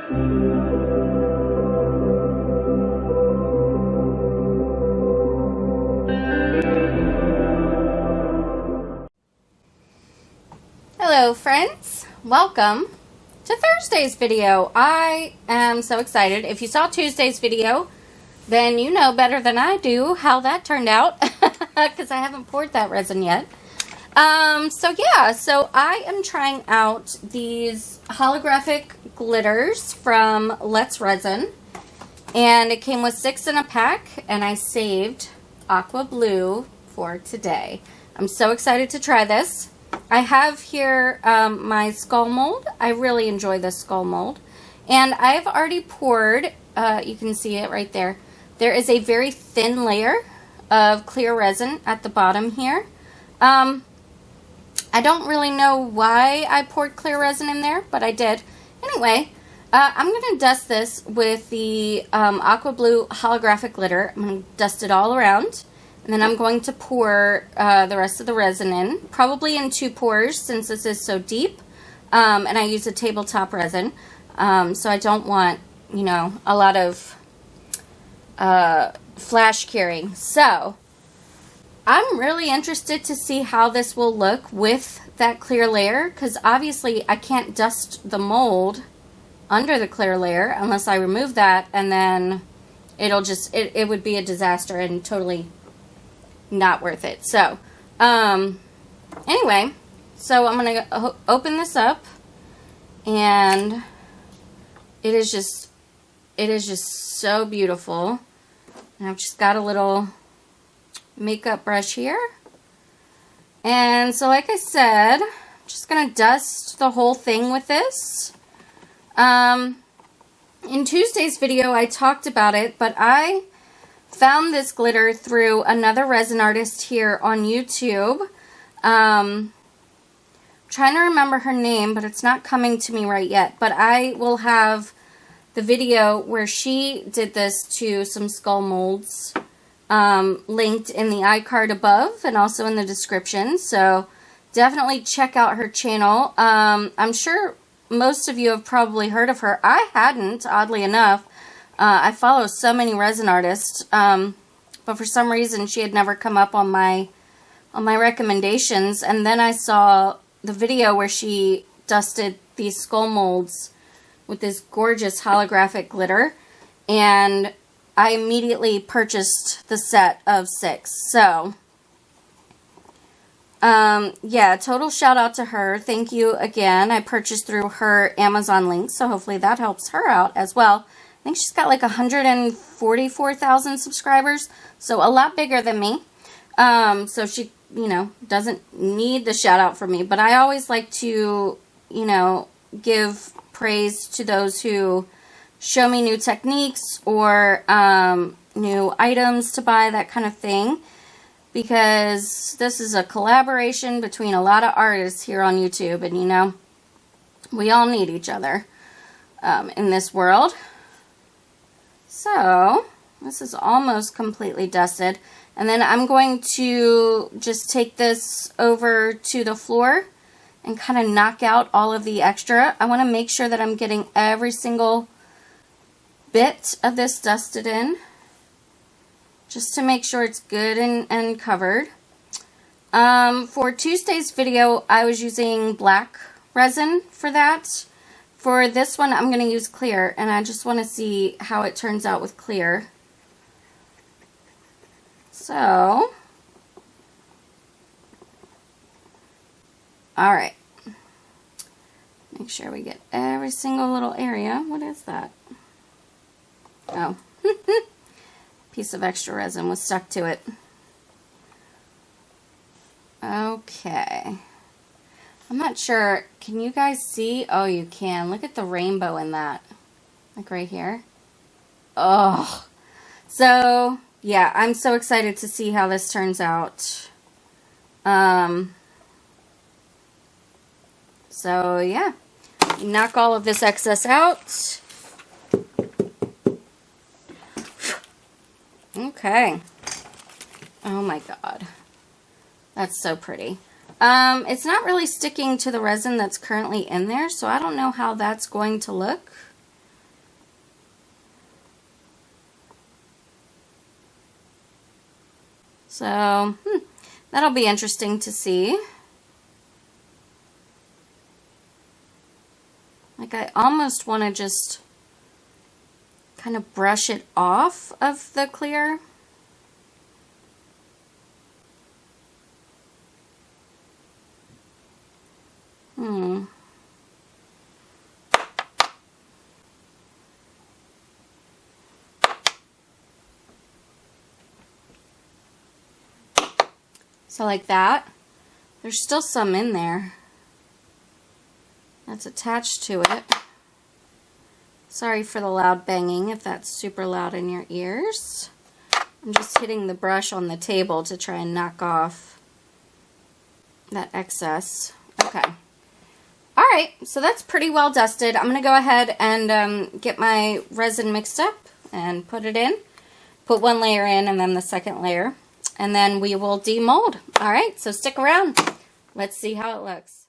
Hello friends, welcome to Thursday's video. I am so excited. If you saw Tuesday's video, then you know better than I do how that turned out because I haven't poured that resin yet. So I am trying out these holographic glitters from Let's Resin, and it came with 6 in a pack, and I saved aqua blue for today. I'm so excited to try this. I have here my skull mold. I really enjoy this skull mold. And I've already poured, you can see it right there. There is a very thin layer of clear resin at the bottom here. I don't really know why I poured clear resin in there, but I did. Anyway, I'm going to dust this with the aqua blue holographic glitter. I'm going to dust it all around. And then I'm going to pour the rest of the resin in, probably in 2 pours since this is so deep. And I use a tabletop resin, so I don't want, you know, a lot of flash curing. So I'm really interested to see how this will look with that clear layer, because obviously I can't dust the mold under the clear layer unless I remove that, and then it'll just, it would be a disaster and totally not worth it. So, anyway, so I'm going to open this up, and it is just so beautiful. And I've just got a little makeup brush here. And so, like I said, I'm just going to dust the whole thing with this. In Tuesday's video, I talked about it, but I found this glitter through another resin artist here on YouTube. Trying to remember her name, but it's not coming to me right yet. But I will have the video where she did this to some skull molds linked in the iCard above and also in the description. So definitely check out her channel. I'm sure most of you have probably heard of her. I hadn't, oddly enough. I follow so many resin artists, but for some reason she had never come up on my recommendations. And then I saw the video where she dusted these skull molds with this gorgeous holographic glitter, and I immediately purchased the set of 6. So, yeah, total shout out to her. Thank you again. I purchased through her Amazon link, so hopefully that helps her out as well. I think she's got like 144,000 subscribers, so a lot bigger than me. So she, you know, doesn't need the shout out from me, but I always like to, you know, give praise to those who show me new techniques or new items to buy, that kind of thing, because this is a collaboration between a lot of artists here on YouTube, and you know, we all need each other in this world. So, this is almost completely dusted. And then I'm going to just take this over to the floor and kind of knock out all of the extra. I want to make sure that I'm getting every single bit of this dusted in, just to make sure it's good and covered. For Tuesday's video, I was using black resin for that. For this one, I'm going to use clear, and I just want to see how it turns out with clear. So, alright. Make sure we get every single little area. What is that? Oh, piece of extra resin was stuck to it. Okay. I'm not sure. Can you guys see? Oh, you can. Look at the rainbow in that. Like right here. Oh. So, yeah, I'm so excited to see how this turns out. So, yeah. Knock all of this excess out. Okay. Oh my god. That's so pretty. It's not really sticking to the resin that's currently in there, so I don't know how that's going to look. So, that'll be interesting to see. Like, I almost want to just kind of brush it off of the clear. So like that. There's still some in there that's attached to it. Sorry for the loud banging if that's super loud in your ears. I'm just hitting the brush on the table to try and knock off that excess. Okay. Alright, so that's pretty well dusted. I'm going to go ahead and get my resin mixed up and put it in. Put one layer in and then the second layer. And then we will demold. Alright, so stick around. Let's see how it looks.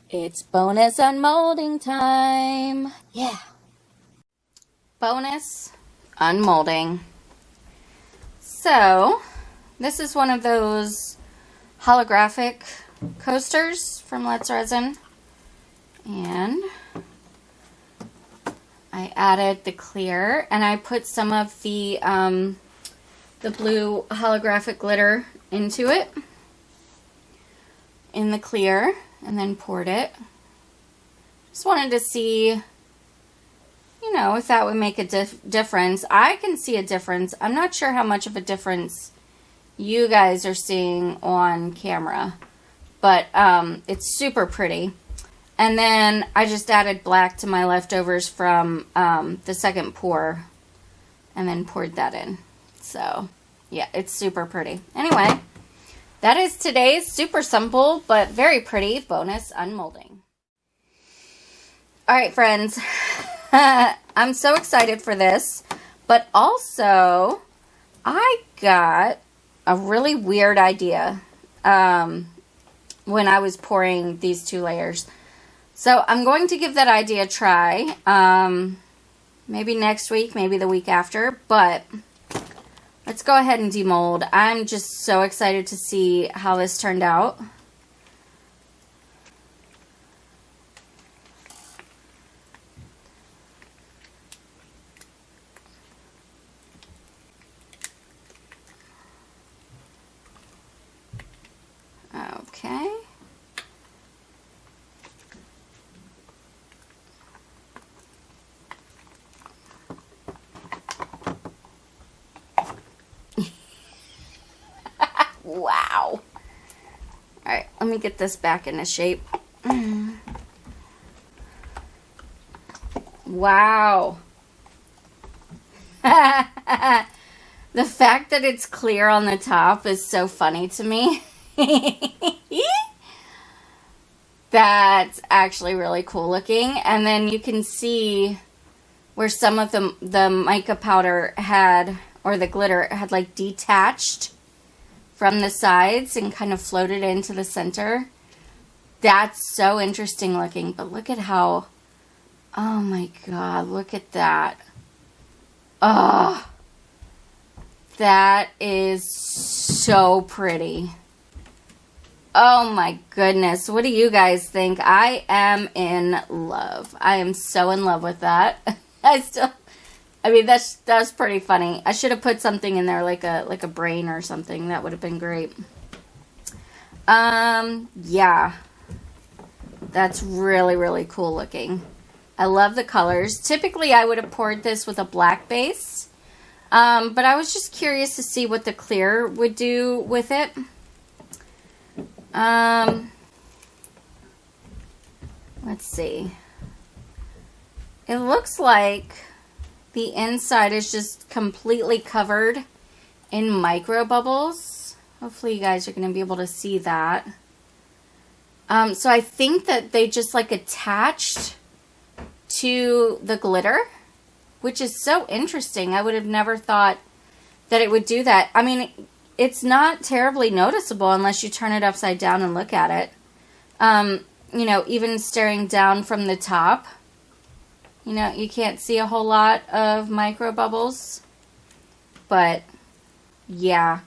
It's bonus unmolding time. Yeah. Bonus unmolding. So, this is one of those holographic coasters from Let's Resin. And I added the clear and I put some of the blue holographic glitter into it in the clear. And then poured it. Just wanted to see, you know, if that would make a difference. I can see a difference. I'm not sure how much of a difference you guys are seeing on camera. But it's super pretty. And then I just added black to my leftovers from the second pour. And then poured that in. So, yeah, it's super pretty. Anyway. That is today's super simple but very pretty bonus unmolding. Alright friends, I'm so excited for this, but also I got a really weird idea when I was pouring these two layers. So I'm going to give that idea a try, maybe next week, maybe the week after, but let's go ahead and demold. I'm just so excited to see how this turned out. Wow. Alright, let me get this back into shape. Wow. The fact that it's clear on the top is so funny to me. That's actually really cool looking. And then you can see where some of the mica powder had, or the glitter had like detached from the sides and kind of floated into the center. That's so interesting looking. But look at how, oh my god, look at that. Oh, that is so pretty. Oh my goodness. What do you guys think? I am in love. I am so in love with that. I mean, that's pretty funny. I should have put something in there like a brain or something. That would have been great. Yeah. That's really, really cool looking. I love the colors. Typically, I would have poured this with a black base. But I was just curious to see what the clear would do with it. Let's see. It looks like the inside is just completely covered in micro bubbles. Hopefully you guys are going to be able to see that. So I think that they just like attached to the glitter, which is so interesting. I would have never thought that it would do that. I mean, it's not terribly noticeable unless you turn it upside down and look at it. You know, even staring down from the top, you know, you can't see a whole lot of micro bubbles. But, yeah,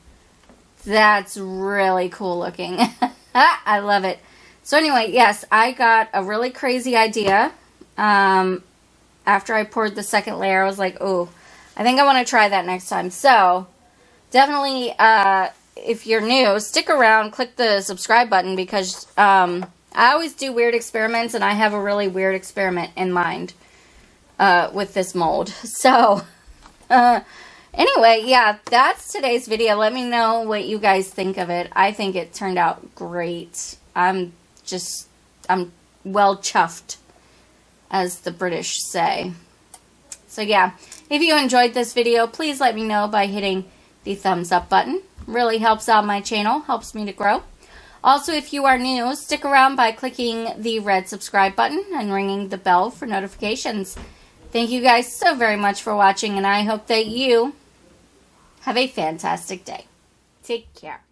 that's really cool looking. I love it. So anyway, yes, I got a really crazy idea. After I poured the second layer, I was like, oh, I think I want to try that next time. So, definitely, if you're new, stick around, click the subscribe button, because I always do weird experiments, and I have a really weird experiment in mind with this mold. So, anyway, yeah, that's today's video. Let me know what you guys think of it. I think it turned out great. I'm well chuffed, as the British say. So yeah, if you enjoyed this video, please let me know by hitting the thumbs up button. Really helps out my channel, helps me to grow. Also, if you are new, stick around by clicking the red subscribe button and ringing the bell for notifications. Thank you guys so very much for watching, and I hope that you have a fantastic day. Take care.